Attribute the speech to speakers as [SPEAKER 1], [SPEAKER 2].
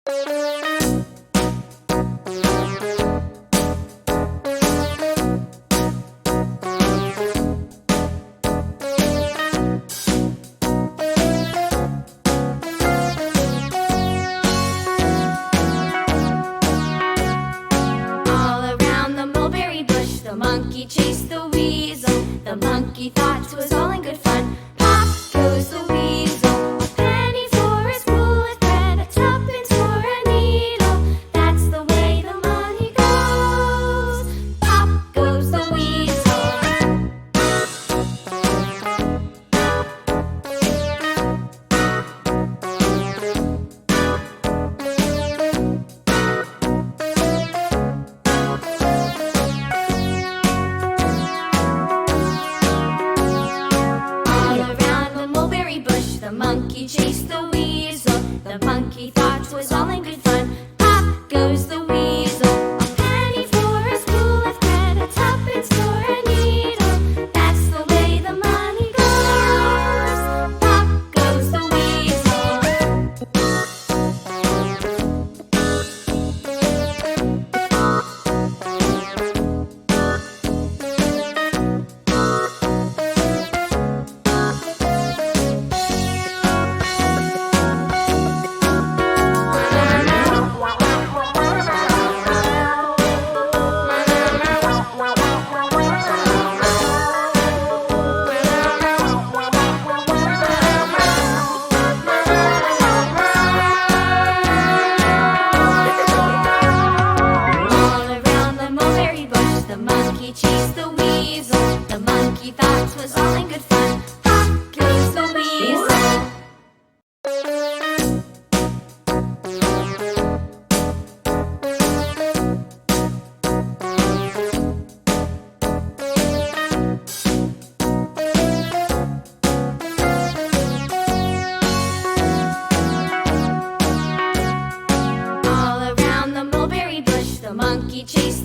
[SPEAKER 1] The monkey chased the weasel. The monkey thought 'twas all in good fun. Pop goes the weasel. A penny for a spool of thread, a tuppence for a needle. That's the way the money goes. Pop goes the weasel. The monkey chased the weasel. The monkey thought 'twas all in good fun. Pop goes the weasel. A penny for a spool of thread, a tuppence for a needle. That's the way the money goes. Pop goes the weasel. The monkey chased the weasel. The monkey thought 'twas all in good fun. Pop goes the weasel. All around the mulberry bush, the monkey chased